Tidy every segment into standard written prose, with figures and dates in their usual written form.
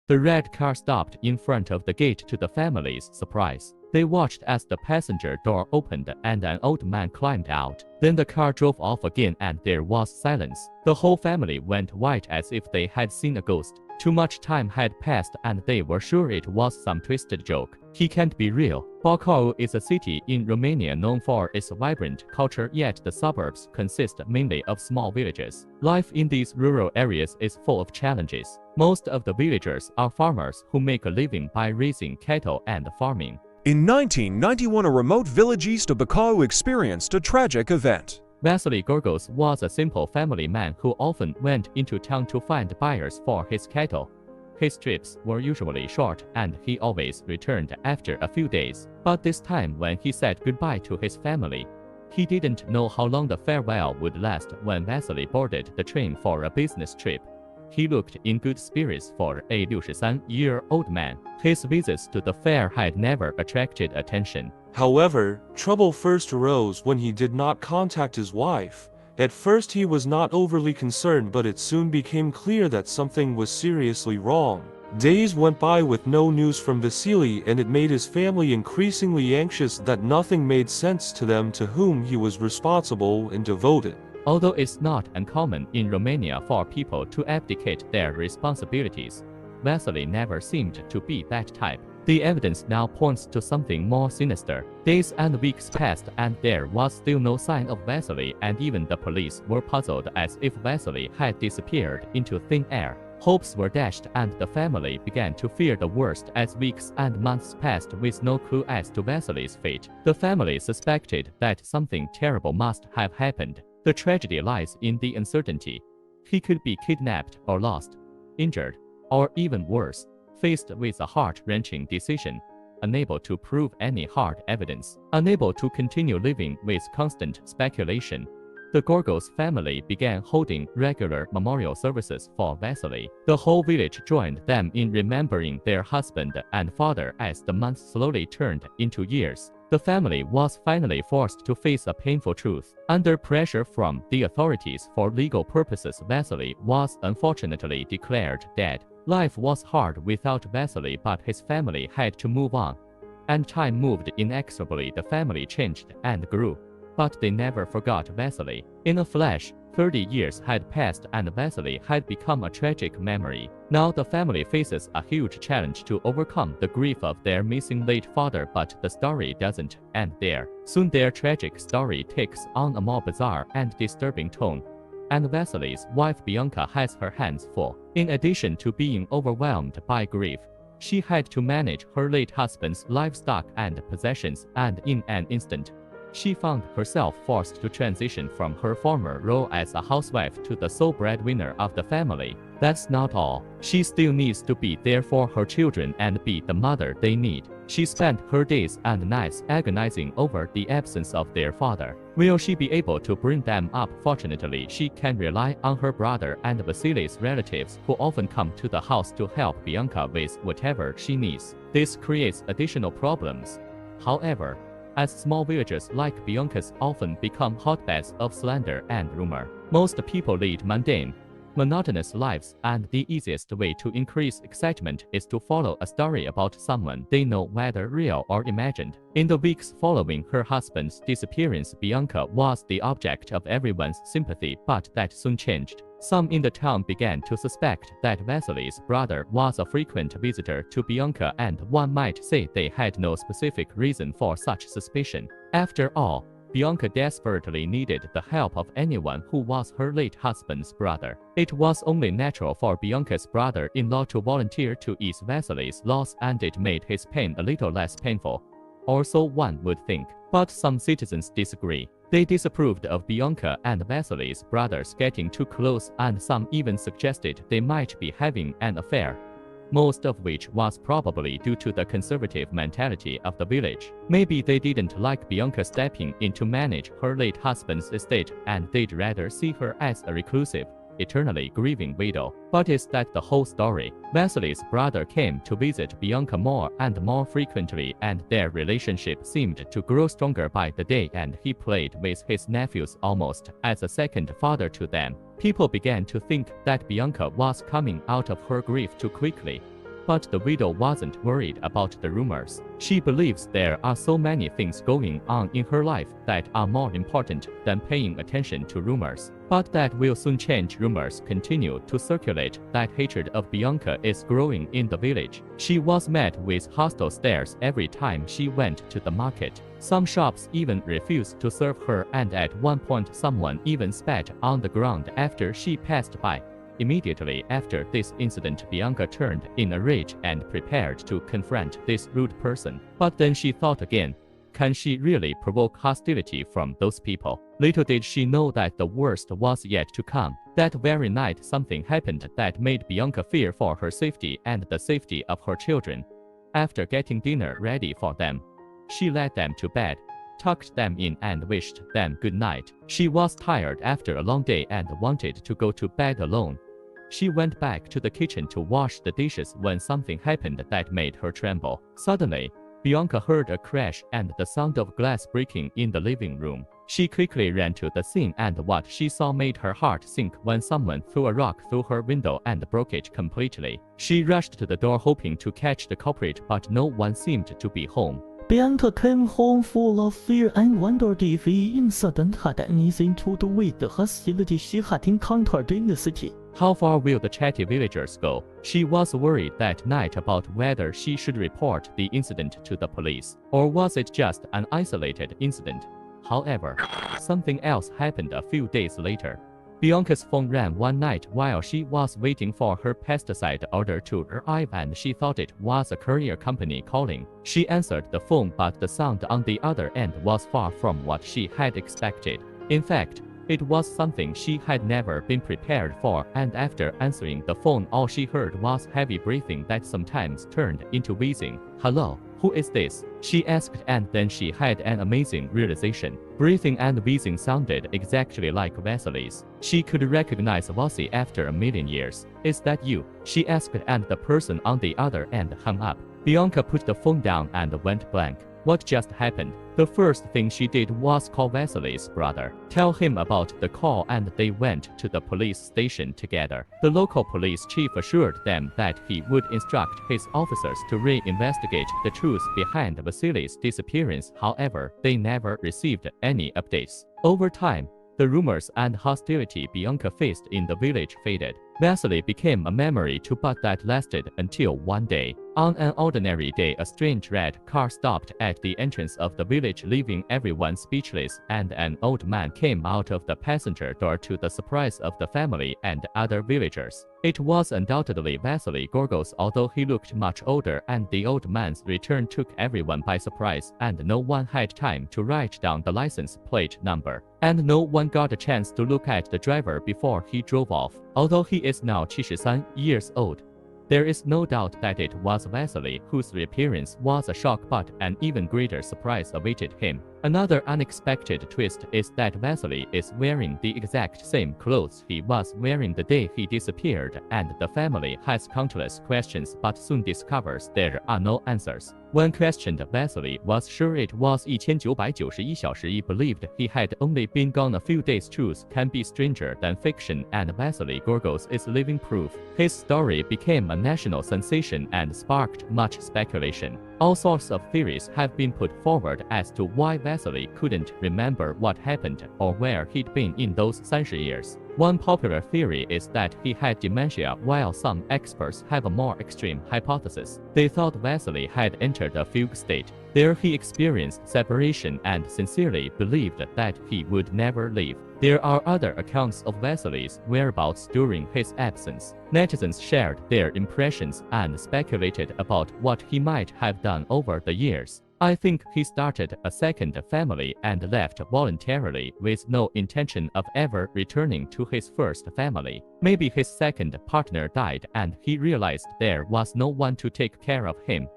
The red car stopped in front of the gate to the family's surprise. They watched as the passenger door opened and an old man climbed out. Then the car drove off again and there was silence. The whole family went white as if they had seen a ghost. Too much time had passed and they were sure it was some twisted joke. He can't be real. Bacău is a city in Romania known for its vibrant culture, yet the suburbs consist mainly of small villages. Life in these rural areas is full of challenges. Most of the villagers are farmers who make a living by raising cattle and farming. In 1991, a remote village east of Bacău experienced a tragic event. Vasily Gorgos was a simple family man who often went into town to find buyers for his cattle. His trips were usually short and he always returned after a few days. But this time when he said goodbye to his family, he didn't know how long the farewell would last. When Vasily boarded the train for a business trip, he looked in good spirits for a 63-year-old man. His visits to the fair had never attracted attention. However, trouble first arose when he did not contact his wife. At first he was not overly concerned, but it soon became clear that something was seriously wrong. Days went by with no news from Vasily, and it made his family increasingly anxious that nothing made sense to them, to whom he was responsible and devoted. Although it's not uncommon in Romania for people to abdicate their responsibilities, Vasily never seemed to be that type. The evidence now points to something more sinister. Days and weeks passed and there was still no sign of Vasily, and even the police were puzzled as if Vasily had disappeared into thin air. Hopes were dashed and the family began to fear the worst as weeks and months passed with no clue as to Vasily's fate. The family suspected that something terrible must have happened. The tragedy lies in the uncertainty. He could be kidnapped or lost, injured, or even worse. Faced with a heart-wrenching decision, unable to prove any hard evidence, unable to continue living with constant speculation, the Gorgos family began holding regular memorial services for Vasily. The whole village joined them in remembering their husband and father as the months slowly turned into years. The family was finally forced to face a painful truth. Under pressure from the authorities for legal purposes, Vasily was unfortunately declared dead. Life was hard without Vasily, but his family had to move on. And time moved inexorably. The family changed and grew. But they never forgot Vasily. In a flash, 30 years had passed and Vasily had become a tragic memory. Now the family faces a huge challenge to overcome the grief of their missing late father, but the story doesn't end there. Soon their tragic story takes on a more bizarre and disturbing tone. And Vasily's wife Bianca has her hands full. In addition to being overwhelmed by grief, she had to manage her late husband's livestock and possessions, and in an instant, she found herself forced to transition from her former role as a housewife to the sole breadwinner of the family. That's not all. She still needs to be there for her children and be the mother they need. She spent her days and nights agonizing over the absence of their father. Will she be able to bring them up? Fortunately, she can rely on her brother and Vasily's relatives, who often come to the house to help Bianca with whatever she needs. This creates additional problems. However, as small villages like Bianca's often become hotbeds of slander and rumor, most people lead mundane, monotonous lives, and the easiest way to increase excitement is to follow a story about someone they know, whether real or imagined. In the weeks following her husband's disappearance, Bianca was the object of everyone's sympathy, but that soon changed. Some in the town began to suspect that Vasily's brother was a frequent visitor to Bianca, and one might say they had no specific reason for such suspicion. After all, Bianca desperately needed the help of anyone who was her late husband's brother. It was only natural for Bianca's brother-in-law to volunteer to ease Vasily's loss, and it made his pain a little less painful. Or so one would think. But some citizens disagree. They disapproved of Bianca and Vasily's brothers getting too close, and some even suggested they might be having an affair, most of which was probably due to the conservative mentality of the village. Maybe they didn't like Bianca stepping in to manage her late husband's estate, and they'd rather see her as a reclusive, eternally grieving widow. But is that the whole story? Vasily's brother came to visit Bianca more and more frequently, and their relationship seemed to grow stronger by the day, and he played with his nephews almost as a second father to them. People began to think that Bianca was coming out of her grief too quickly. But the widow wasn't worried about the rumors. She believes there are so many things going on in her life that are more important than paying attention to rumors. But that will soon change. Rumors continue to circulate that hatred of Bianca is growing in the village. She was met with hostile stares every time she went to the market. Some shops even refused to serve her, and at one point someone even spat on the ground after she passed by. Immediately after this incident, Bianca turned in a rage and prepared to confront this rude person. But then she thought again. Can she really provoke hostility from those people? Little did she know that the worst was yet to come. That very night something happened that made Bianca fear for her safety and the safety of her children. After getting dinner ready for them, she led them to bed, tucked them in and wished them good night. She was tired after a long day and wanted to go to bed alone. She went back to the kitchen to wash the dishes when something happened that made her tremble. Suddenly, Bianca heard a crash and the sound of glass breaking in the living room. She quickly ran to the scene, and what she saw made her heart sink when someone threw a rock through her window and broke it completely. She rushed to the door hoping to catch the culprit, but no one seemed to be home. Bianca came home full of fear and wondered if the incident had anything to do with the hostility she had encountered in the city. How far will the chatty villagers go? She was worried that night about whether she should report the incident to the police, or was it just an isolated incident? However, something else happened a few days later. Bianca's phone rang one night while she was waiting for her pesticide order to arrive, and she thought it was a courier company calling. She answered the phone, but the sound on the other end was far from what she had expected. In fact, it was something she had never been prepared for, and after answering the phone, all she heard was heavy breathing that sometimes turned into wheezing. "Hello, who is this?" she asked, and then she had an amazing realization. Breathing and wheezing sounded exactly like Vasily's. She could recognize Vasily after a million years. "Is that you?" she asked, and the person on the other end hung up. Bianca put the phone down and went blank. What just happened? The first thing she did was call Vasily's brother, tell him about the call, and they went to the police station together. The local police chief assured them that he would instruct his officers to re-investigate the truth behind Vasily's disappearance. However, they never received any updates. Over time, the rumors and hostility Bianca faced in the village faded. Vasily became a memory too, but that lasted until one day. On an ordinary day, a strange red car stopped at the entrance of the village, leaving everyone speechless, and an old man came out of the passenger door to the surprise of the family and other villagers. It was undoubtedly Vasily Gorgos, although he looked much older, and the old man's return took everyone by surprise, and no one had time to write down the license plate number, and no one got a chance to look at the driver before he drove off. Although he is now 73 years old, there is no doubt that it was Vasily whose reappearance was a shock, but an even greater surprise awaited him. Another unexpected twist is that Vasily is wearing the exact same clothes he was wearing the day he disappeared, and the family has countless questions but soon discovers there are no answers. When questioned, Vasily was sure it was 1991小时. He believed he had only been gone a few days. Truth can be stranger than fiction, and Vasily Gorgos is living proof. His story became a national sensation and sparked much speculation. All sorts of theories have been put forward as to why Vasily couldn't remember what happened or where he'd been in those 30 years. One popular theory is that he had dementia, while some experts have a more extreme hypothesis. They thought Vasily had entered a fugue state. There he experienced separation and sincerely believed that he would never leave. There are other accounts of Vasily's whereabouts during his absence. Netizens shared their impressions and speculated about what he might have done over the years. I think he started a second family and left voluntarily with no intention of ever returning to his first family. Maybe his second partner died and he realized there was no one to take care of him.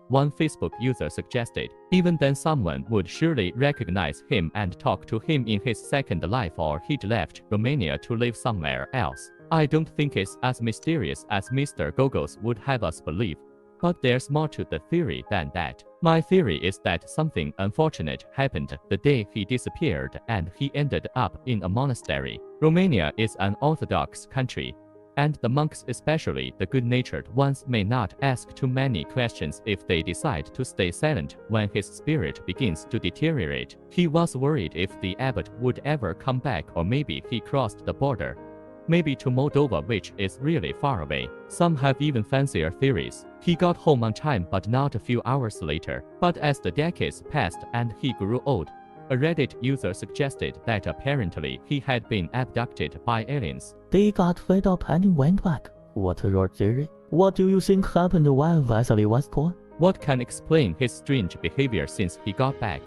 One Facebook user suggested, even then someone would surely recognize him and talk to him in his second life, or he'd left Romania to live somewhere else. I don't think it's as mysterious as Mr. Gogos would have us believe. But there's more to the theory than that. My theory is that something unfortunate happened the day he disappeared and he ended up in a monastery. Romania is an Orthodox country. And the monks, especially the good-natured ones, may not ask too many questions if they decide to stay silent when his spirit begins to deteriorate. He was worried if the abbot would ever come back, or maybe he crossed the border. Maybe to Moldova, which is really far away. Some have even fancier theories. He got home on time, but not a few hours later. But as the decades passed and he grew old, a Reddit user suggested that apparently he had been abducted by aliens. They got fed up and went back. What's your theory? What do you think happened while Vasily was gone? What can explain his strange behavior since he got back?